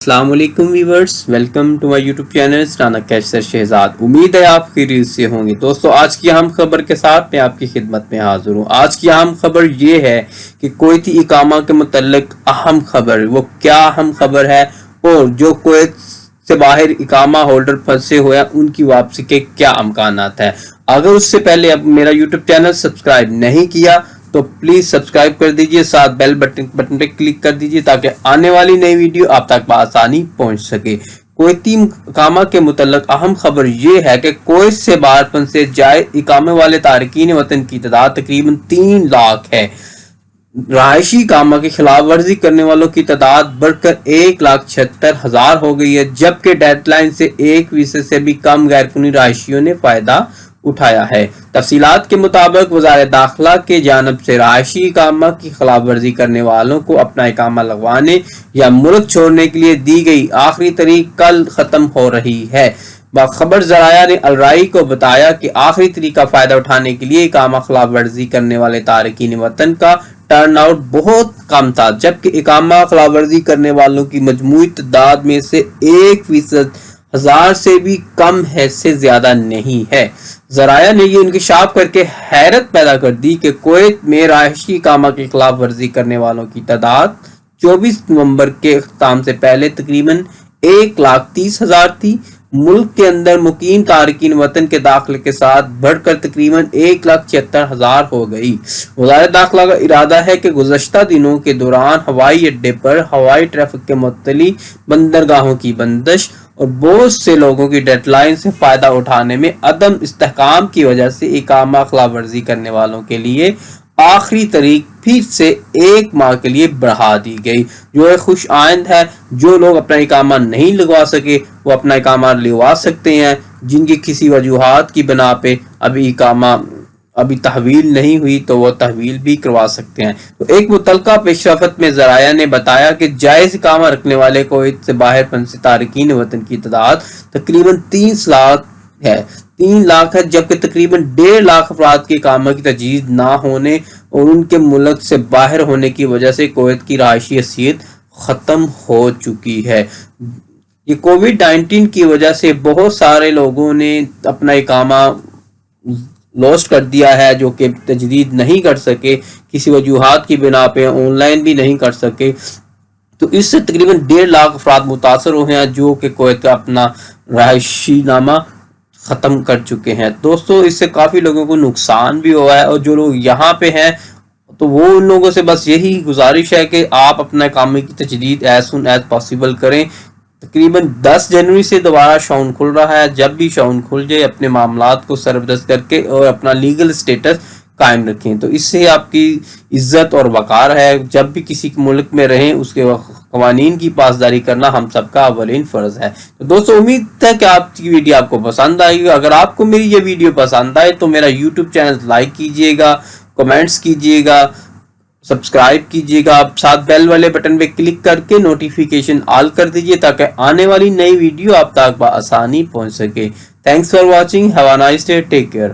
السلام علیکم viewers, welcome to my YouTube channel Rana Kaishar Shahzad. امید ہے آپ خیریت سے ہوں گے۔ دوستو، آج کی اہم خبر کے ساتھ میں آپ کی خدمت میں حاضر ہوں۔ آج کی اہم خبر یہ ہے کہ کویتی اقامہ کے متعلق اہم خبر، وہ کیا اہم خبر ہے اور جو کویت سے باہر اقامہ ہولڈر پھنسے ہوئے ہیں ان کی واپسی کے کیا امکانات ہیں۔ اگر اس سے پہلے اب میرا یوٹیوب چینل سبسکرائب نہیں کیا تو پلیز سبسکرائب کر دیجئے، ساتھ بیل بٹن پہ کلک کر دیجئے تاکہ آنے والی نئی ویڈیو آپ تک بآسانی پہنچ سکے۔ کویتی اقامہ کے متعلق اہم خبر یہ ہے کہ کویت سے باہر پھنسے جائز اقامے والے تارکین وطن کی تعداد تقریباً 3 لاکھ ہے۔ رہائشی اقامہ کی خلاف ورزی کرنے والوں کی تعداد بڑھ کر 1,76,000 ہو گئی ہے، جبکہ ڈیڈ لائن سے 1% سے بھی کم غیر قانونی رہائشیوں نے فائدہ اٹھایا ہے۔ تفصیلات کے مطابق وزارت داخلہ کی جانب سے رہائشی اقامہ کی خلاف ورزی کرنے والوں کو اپنا اقامہ لگوانے یا ملک چھوڑنے کے لیے دی گئی آخری تاریخ کل ختم ہو رہی ہے۔ باخبر ذرائع نے الرائی کو بتایا کہ آخری تاریخ کا فائدہ اٹھانے کے لیے اقامہ خلاف ورزی کرنے والے تارکین وطن کا ٹرن آؤٹ بہت کم تھا، جبکہ اقامہ خلاف ورزی کرنے والوں کی مجموعی تعداد میں سے 1% 1000 سے بھی کم ہے سے زیادہ نہیں ہے۔ ذرائع نے یہ انکشاف کر کے حیرت پیدا کر دی کہ کویت میں رہائشی اقامہ کی خلاف ورزی کرنے والوں کی تعداد 24 نومبر کے اختتام سے پہلے تقریباً 1,30,000 تھی۔ ملک کے اندر مقیم تارکین وطن کے داخلے کے ساتھ بڑھ کر تقریباً 1,76,000 ہو گئی۔ وزارت داخلہ کا ارادہ ہے کہ گزشتہ دنوں کے دوران ہوائی اڈے پر ہوائی ٹریفک کے معطلی، بندرگاہوں کی بندش اور بہت سے لوگوں کی ڈیڈ لائن سے فائدہ اٹھانے میں عدم استحکام کی وجہ سے اقامہ خلاف ورزی کرنے والوں کے لیے آخری تاریخ پھر سے 1 ماہ کے لیے بڑھا دی گئی، جو ایک خوش آئند ہے۔ جو لوگ اپنا اقامہ نہیں لگوا سکے وہ اپنا اقامہ لگوا سکتے ہیں، جن کی کسی وجوہات کی بنا پہ ابھی تحویل نہیں ہوئی تو وہ تحویل بھی کروا سکتے ہیں۔ تو ایک متعلقہ پیش رفت میں ذرائع نے بتایا کہ جائز اقامہ رکھنے والے کویت سے باہر پھنسے تارکین وطن کی تعداد تقریباً 3 لاکھ ہے، جبکہ تقریباً 1.5 لاکھ افراد کے اقامہ کی تجدید نہ ہونے اور ان کے ملک سے باہر ہونے کی وجہ سے کویت کی رہائشی حیثیت ختم ہو چکی ہے۔ یہ کووڈ-19 کی وجہ سے بہت سارے لوگوں نے اپنا اقامہ لوسٹ کر دیا ہے، جو کہ تجدید نہیں کر سکے، کسی وجوہات کی بنا پہ آن لائن بھی نہیں کر سکے۔ تو اس سے تقریباً 1.5 لاکھ افراد متاثر ہوئے ہیں، جو کہ کویت کا اپنا رہائشی نامہ ختم کر چکے ہیں۔ دوستو، اس سے کافی لوگوں کو نقصان بھی ہوا ہے، اور جو لوگ یہاں پہ ہیں تو وہ ان لوگوں سے بس یہی گزارش ہے کہ آپ اپنا اقامے کی تجدید ایز سون ایز پاسبل کریں۔ تقریباً 10 جنوری سے دوبارہ شاؤن کھل رہا ہے۔ جب بھی شاؤن کھل جائے اپنے معاملات کو سربدست کر کے اور اپنا لیگل سٹیٹس قائم رکھیں، تو اس سے آپ کی عزت اور وقار ہے۔ جب بھی کسی ملک میں رہیں اس کے قوانین کی پاسداری کرنا ہم سب کا اولین فرض ہے۔ تو دوستو، امید ہے کہ آپ کی ویڈیو آپ کو پسند آئی گی۔ اگر آپ کو میری یہ ویڈیو پسند آئے تو میرا یوٹیوب چینل لائک کیجئے گا، کمنٹس کیجئے گا، سبسکرائب کیجئے گا، ساتھ بیل والے بٹن پہ کلک کر کے نوٹیفیکیشن آل کر دیجئے تاکہ آنے والی نئی ویڈیو آپ تک بآسانی پہنچ سکے۔ Thanks for watching, have a nice day, take care.